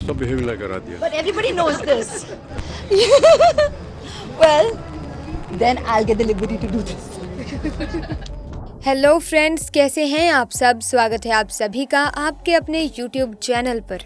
Stop behaving like a radia. But everybody knows this. Well, then I'll get the liberty to do this. Hello friends, कैसे हैं आप सब। स्वागत है आप सभी का आपके अपने यूट्यूब चैनल पर।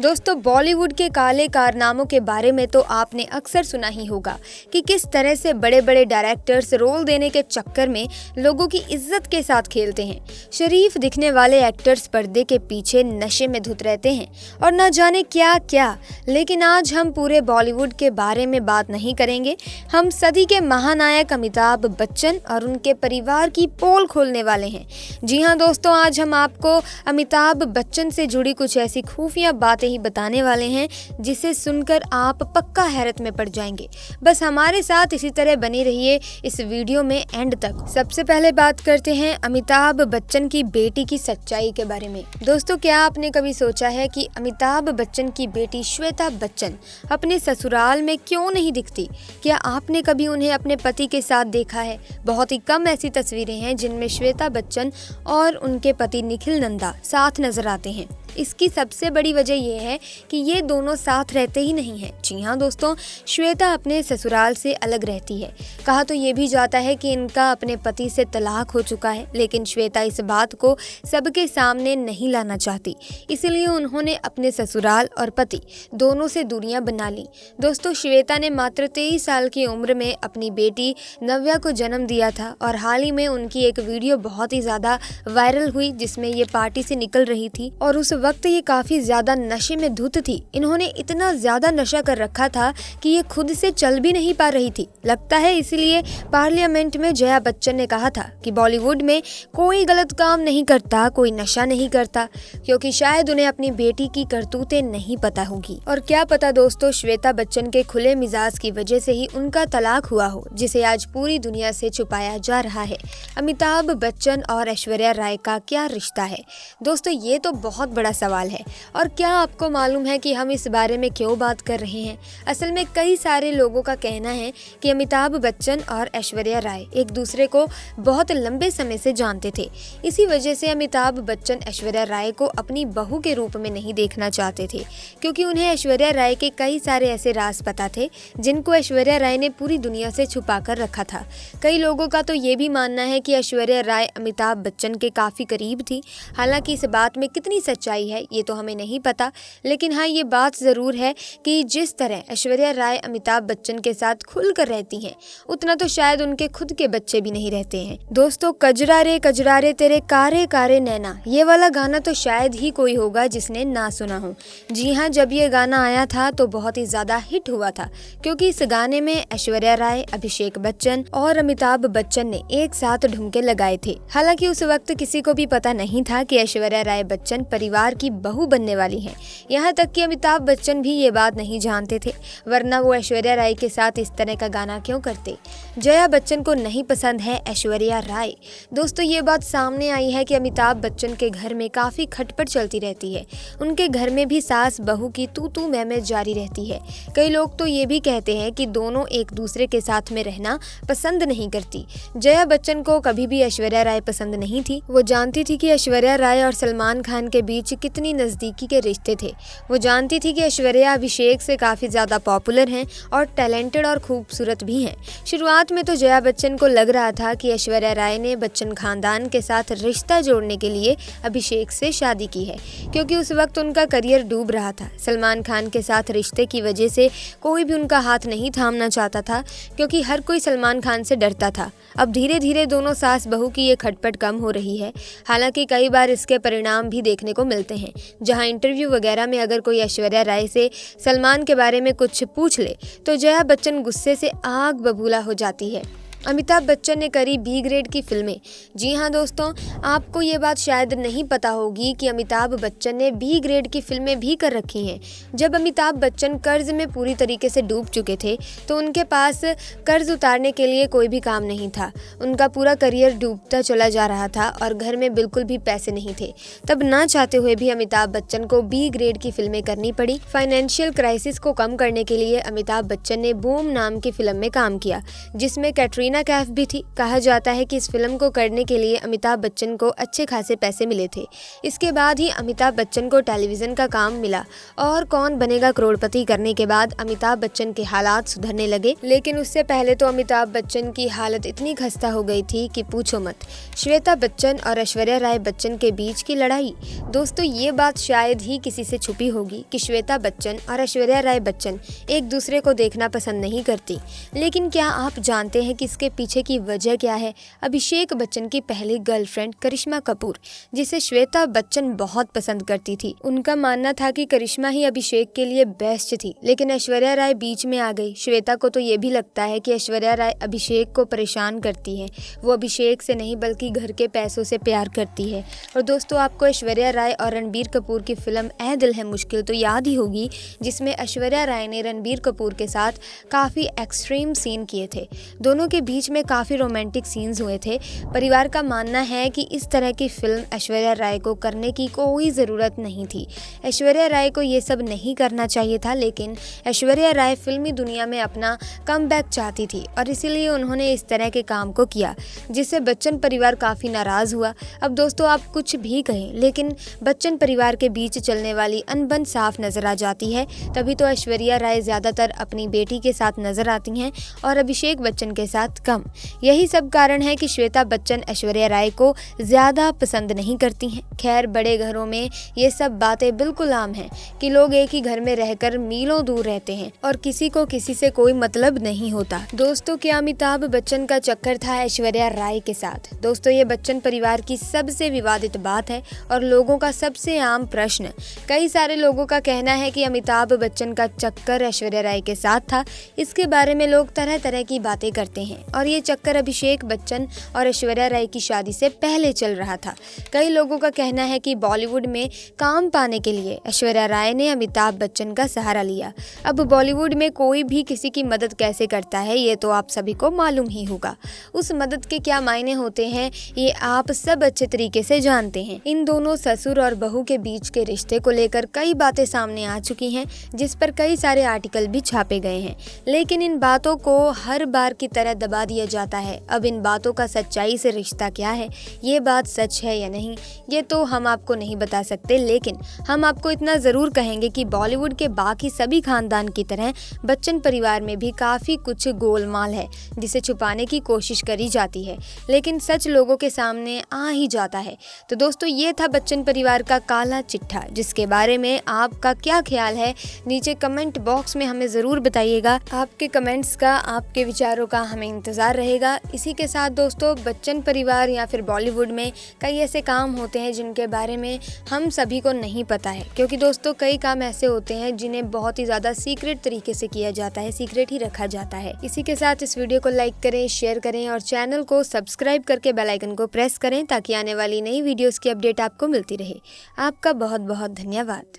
दोस्तों, बॉलीवुड के काले कारनामों के बारे में तो आपने अक्सर सुना ही होगा कि किस तरह से बड़े बड़े डायरेक्टर्स रोल देने के चक्कर में लोगों की इज्जत के साथ खेलते हैं। शरीफ दिखने वाले एक्टर्स पर्दे के पीछे नशे में धुत रहते हैं और न जाने क्या क्या। लेकिन आज हम पूरे बॉलीवुड के बारे में बात नहीं करेंगे। हम सदी के महानायक अमिताभ बच्चन और उनके परिवार की पोल खोलने वाले हैं। जी हाँ दोस्तों, आज हम आपको अमिताभ बच्चन से जुड़ी कुछ ऐसी खुफिया बातें ही बताने वाले हैं जिसे सुनकर आप पक्का हैरत में पड़ जाएंगे। बस हमारे साथ इसी तरह बने रहिए इस वीडियो में एंड तक। सबसे पहले बात करते हैं अमिताभ बच्चन की बेटी की सच्चाई के बारे में। दोस्तों, क्या आपने कभी सोचा है कि अमिताभ बच्चन की बेटी श्वेता बच्चन अपने ससुराल में क्यों नहीं दिखती? क्या आपने कभी उन्हें अपने पति के साथ देखा है? बहुत ही कम ऐसी तस्वीरें हैं जिनमें श्वेता बच्चन और उनके पति निखिल नंदा साथ नजर आते हैं। इसकी सबसे बड़ी वजह यह है कि ये दोनों साथ रहते ही नहीं हैं। जी हाँ दोस्तों, श्वेता अपने ससुराल से अलग रहती है। कहा तो ये भी जाता है कि इनका अपने पति से तलाक हो चुका है, लेकिन श्वेता इस बात को सबके सामने नहीं लाना चाहती। इसलिए उन्होंने अपने ससुराल और पति दोनों से दूरियां बना ली। दोस्तों, श्वेता ने मात्र 23 साल की उम्र में अपनी बेटी नव्या को जन्म दिया था और हाल ही में उनकी एक वीडियो बहुत ही ज़्यादा वायरल हुई जिसमें ये पार्टी से निकल रही थी और उस वक्त ये काफी ज्यादा नशे में धुत थी। इन्होंने इतना ज्यादा नशा कर रखा था कि ये खुद से चल भी नहीं पा रही थी। लगता है इसलिए पार्लियामेंट में जया बच्चन ने कहा था कि बॉलीवुड में कोई गलत काम नहीं करता, कोई नशा नहीं करता, क्योंकि शायद उन्हें अपनी बेटी की करतूतें नहीं पता होगी। और क्या पता दोस्तों, श्वेता बच्चन के खुले मिजाज की वजह से ही उनका तलाक हुआ हो, जिसे आज पूरी दुनिया से छुपाया जा रहा है। अमिताभ बच्चन और ऐश्वर्या राय का क्या रिश्ता है? दोस्तों, ये तो बहुत बड़ा सवाल है। और क्या आपको मालूम है कि हम इस बारे में क्यों बात कर रहे हैं? असल में कई सारे लोगों का कहना है कि अमिताभ बच्चन और ऐश्वर्या राय एक दूसरे को बहुत लंबे समय से जानते थे। इसी वजह से अमिताभ बच्चन ऐश्वर्या राय को अपनी बहू के रूप में नहीं देखना चाहते थे, क्योंकि उन्हें ऐश्वर्या राय के कई सारे ऐसे राज पता थे जिनको ऐश्वर्या राय ने पूरी दुनिया से छुपा कर रखा था। कई लोगों का तो ये भी मानना है कि ऐश्वर्या राय अमिताभ बच्चन के काफी करीब थी। हालांकि इस बात में कितनी सच्चाई है ये तो हमें नहीं पता, लेकिन हाँ, ये बात जरूर है कि जिस तरह ऐश्वर्या राय अमिताभ बच्चन के साथ खुलकर रहती हैं, उतना तो शायद उनके खुद के बच्चे भी नहीं रहते हैं। दोस्तों, कजरा रे तेरे कारे कारे नैना, ये वाला गाना तो शायद ही कोई होगा जिसने ना सुना हो। जी हाँ, जब ये गाना आया था तो बहुत ही ज्यादा हिट हुआ था, क्योंकि इस गाने में ऐश्वर्या राय, अभिषेक बच्चन और अमिताभ बच्चन ने एक साथ ठुमके लगाए थे। हालांकि उस वक्त किसी को भी पता नहीं था कि ऐश्वर्या राय बच्चन परिवार की बहू बनने वाली हैं। यहाँ तक कि अमिताभ बच्चन भी ये बात नहीं जानते थे, वरना वो ऐश्वर्या राय के साथ इस तरह का गाना क्यों करते। जया बच्चन को नहीं पसंद है ऐश्वर्या राय। दोस्तों, ये बात सामने आई है कि अमिताभ बच्चन के घर में काफी खटपट चलती रहती है। उनके घर में भी सास बहू की तू मैं जारी रहती है। कई लोग तो ये भी कहते हैं कि दोनों एक दूसरे के साथ में रहना पसंद नहीं करती। जया बच्चन को कभी भी ऐश्वर्या राय पसंद नहीं थी। वो जानती थी कि ऐश्वर्या राय और सलमान खान के बीच कितनी नज़दीकी के रिश्ते थे। वो जानती थी कि ऐश्वर्या अभिषेक से काफ़ी ज़्यादा पॉपुलर हैं और टैलेंटेड और खूबसूरत भी हैं। शुरुआत में तो जया बच्चन को लग रहा था कि ऐश्वर्या राय ने बच्चन खानदान के साथ रिश्ता जोड़ने के लिए अभिषेक से शादी की है, क्योंकि उस वक्त उनका करियर डूब रहा था। सलमान खान के साथ रिश्ते की वजह से कोई भी उनका हाथ नहीं थामना चाहता था, क्योंकि हर कोई सलमान खान से डरता था। अब धीरे धीरे दोनों सास बहू की ये खटपट कम हो रही है। हालांकि कई बार इसके परिणाम भी देखने को मिलते हैं, जहां इंटरव्यू वगैरह में अगर कोई ऐश्वर्या राय से सलमान के बारे में कुछ पूछ ले तो जया बच्चन गुस्से से आग बबूला हो जाती है। अमिताभ बच्चन ने करी बी ग्रेड की फिल्में। जी हाँ दोस्तों, आपको ये बात शायद नहीं पता होगी कि अमिताभ बच्चन ने बी ग्रेड की फिल्में भी कर रखी हैं। जब अमिताभ बच्चन कर्ज में पूरी तरीके से डूब चुके थे तो उनके पास कर्ज उतारने के लिए कोई भी काम नहीं था। उनका पूरा करियर डूबता चला जा रहा था और घर में बिल्कुल भी पैसे नहीं थे। तब ना चाहते हुए भी अमिताभ बच्चन को बी ग्रेड की फिल्में करनी पड़ी। फाइनेंशियल क्राइसिस को कम करने के लिए अमिताभ बच्चन ने बूम नाम की फिल्म में काम किया, जिसमें कैटरीना कटरीना कैफ भी थी। कहा जाता है कि इस फिल्म को करने के लिए अमिताभ बच्चन को अच्छे खासे पैसे मिले थे। इसके बाद ही अमिताभ बच्चन को टेलीविज़न का काम मिला और कौन बनेगा करोड़पति करने के बाद अमिताभ बच्चन के हालात सुधरने लगे। लेकिन उससे पहले तो अमिताभ बच्चन की हालत इतनी खस्ता हो गई थी कि पूछो मत। श्वेता बच्चन और ऐश्वर्या राय बच्चन के बीच की लड़ाई। दोस्तों, ये बात शायद ही किसी से छुपी होगी कि श्वेता बच्चन और ऐश्वर्या राय बच्चन एक दूसरे को देखना पसंद नहीं करती। लेकिन क्या आप जानते हैं कि इसके पीछे की वजह क्या है? अभिषेक बच्चन की पहली गर्लफ्रेंड करिश्मा कपूर, जिसे श्वेता बच्चन बहुत पसंद करती थी। उनका मानना था कि करिश्मा ही अभिषेक के लिए बेस्ट थी, लेकिन ऐश्वर्या राय बीच में आ गई। श्वेता को तो ये भी लगता है कि ऐश्वर्या राय अभिषेक को परेशान करती है। वो अभिषेक से नहीं बल्कि घर के पैसों से प्यार करती है। और दोस्तों, आपको ऐश्वर्या राय और रणबीर कपूर की फिल्म ऐ दिल है मुश्किल तो याद ही होगी, जिसमें ऐश्वर्या राय ने रणबीर कपूर के साथ काफ़ी एक्सट्रीम सीन किए थे। दोनों के बीच में काफ़ी रोमांटिक सीन्स हुए थे। परिवार का मानना है कि इस तरह की फिल्म ऐश्वर्या राय को करने की कोई ज़रूरत नहीं थी। ऐश्वर्या राय को ये सब नहीं करना चाहिए था, लेकिन ऐश्वर्या राय फिल्मी दुनिया में अपना कमबैक चाहती थी और इसीलिए उन्होंने इस तरह के काम को किया, जिससे बच्चन परिवार काफ़ी नाराज़ हुआ। अब दोस्तों, आप कुछ भी कहें, लेकिन बच्चन परिवार के बीच चलने वाली अनबन साफ नज़र आ जाती है। तभी तो ऐश्वर्या राय ज़्यादातर अपनी बेटी के साथ नज़र आती हैं और अभिषेक बच्चन के साथ कम। यही सब कारण है कि श्वेता बच्चन ऐश्वर्या राय को ज़्यादा पसंद नहीं करती हैं। खैर, बड़े घरों में ये सब बातें बिल्कुल आम हैं कि लोग एक ही घर में रहकर मीलों दूर रहते हैं और किसी को किसी से कोई मतलब नहीं होता। दोस्तों, क्या अमिताभ बच्चन का चक्कर था ऐश्वर्या राय के साथ? दोस्तों, ये बच्चन परिवार की सबसे विवादित बात है और लोगों का सबसे आम प्रश्न। कई सारे लोगों का कहना है कि अमिताभ बच्चन का चक्कर ऐश्वर्या राय के साथ था। इसके बारे में लोग तरह तरह की बातें करते हैं और ये चक्कर अभिषेक बच्चन और ऐश्वर्या राय की शादी से पहले चल रहा था। कई लोगों का कहना है कि बॉलीवुड में काम पाने के लिए ऐश्वर्या राय ने अमिताभ बच्चन का सहारा लिया। अब बॉलीवुड में कोई भी किसी की मदद कैसे करता है, ये तो आप सभी को मालूम ही होगा। उस मदद के क्या मायने होते हैं, ये आप सब अच्छे तरीके से जानते हैं। इन दोनों ससुर और बहू के बीच के रिश्ते को लेकर कई बातें सामने आ चुकी हैं, जिस पर कई सारे आर्टिकल भी छापे गए हैं। लेकिन इन बातों को हर बार की तरह दबा दिया जाता है। अब इन बातों का सच्चाई से रिश्ता क्या है, ये बात सच है या नहीं, ये तो हम आपको नहीं बता सकते। लेकिन हम आपको इतना ज़रूर कहेंगे कि बॉलीवुड के बाकी सभी खानदान की तरह बच्चन परिवार में भी काफ़ी कुछ गोलमाल है, जिसे छुपाने की कोशिश करी जाती है, लेकिन सच लोगों के सामने आ ही जाता है। तो दोस्तों, ये था बच्चन परिवार का काला चिट्ठा, जिसके बारे में आपका क्या ख्याल है नीचे कमेंट बॉक्स में हमें ज़रूर बताइएगा। आपके कमेंट्स का, आपके विचारों का हमें इंतज़ार रहेगा। इसी के साथ दोस्तों, बच्चन परिवार या फिर बॉलीवुड में कई ऐसे काम होते हैं जिनके बारे में हम सभी को नहीं पता है, क्योंकि दोस्तों कई काम ऐसे होते हैं जिन्हें बहुत ही ज़्यादा सीक्रेट तरीके से किया जाता है, सीक्रेट ही रखा जाता है। इसी के साथ इस वीडियो को लाइक करें, शेयर करें और चैनल को सब्सक्राइब करके बेल आइकन को प्रेस करें ताकि आने वाली नई वीडियोस की अपडेट आपको मिलती रहे। आपका बहुत बहुत धन्यवाद।